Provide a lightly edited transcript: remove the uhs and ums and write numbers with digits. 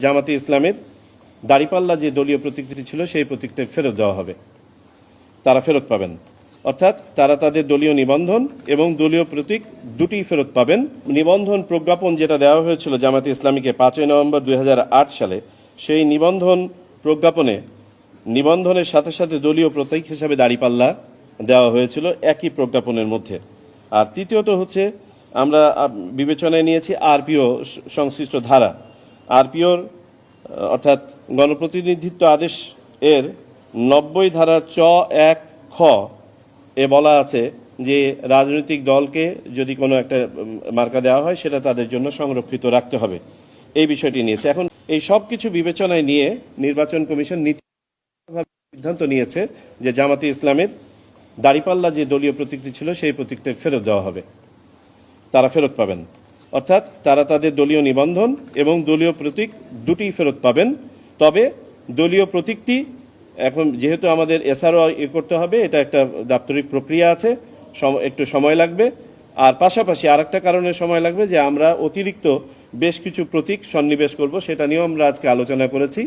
জামাতে ইসলামের দাড়িপাল্লা যে দলীয় প্রতীকটি ছিল সেই প্রতীকটা ফেরত দেওয়া হবে, তারা ফেরত পাবেন। অর্থাৎ তারা তাদের দলীয় নিবন্ধন এবং দলীয় প্রতীক দুটি ফেরত পাবেন। নিবন্ধন প্রজ্ঞাপন যেটা দেওয়া হয়েছিল জামাতে ইসলামীকে 5 নভেম্বর 2008 সালে, সেই নিবন্ধন প্রজ্ঞাপনে নিবন্ধনের সাথে সাথে দলীয় প্রতীক হিসাবে দাড়িপাল্লা দেওয়া হয়েছিল একই প্রজ্ঞাপনের মধ্যে। আর তৃতীয়ত হচ্ছে আমরা বিবেচনায় নিয়েছি আরপিও সংশ্লিষ্ট ধারা, আরপিওর অর্থাৎ গণপ্রতিনিধিত্ব আদেশ এর 90 ধারার 1 খ এ বলা আছে যে রাজনৈতিক দলকে যদি কোনো একটা মার্কা দেওয়া হয় সেটা তাদের জন্য সংরক্ষিত রাখতে হবে। এই বিষয়টি নিয়েছে। এখন এই সব কিছু বিবেচনায় নিয়ে নির্বাচন কমিশন সিদ্ধান্ত নিয়েছে যে জামাতে ইসলামের দাড়িপাল্লা যে দলীয় প্রতীকটি ছিল সেই প্রতীকটা ফেরত দেওয়া হবে, তারা ফেরত পাবেন। অর্থাৎ তারা তাদের দলীয় নিবন্ধন এবং দলীয় প্রতীক দুটি ফেরত পাবেন। তবে দলীয় প্রতীকটি এখন যেহেতু আমাদের এসআরও করতে হবে, এটা একটা দাপ্তরিক প্রক্রিয়া আছে, একটু সময় লাগবে। আর পাশাপাশি আরেকটা কারণে সময় লাগবে যে আমরা অতিরিক্ত বেশ কিছু প্রতীক সন্নিবেশ করব, সেটা নিয়েও আমরা আজকে আলোচনা করেছি।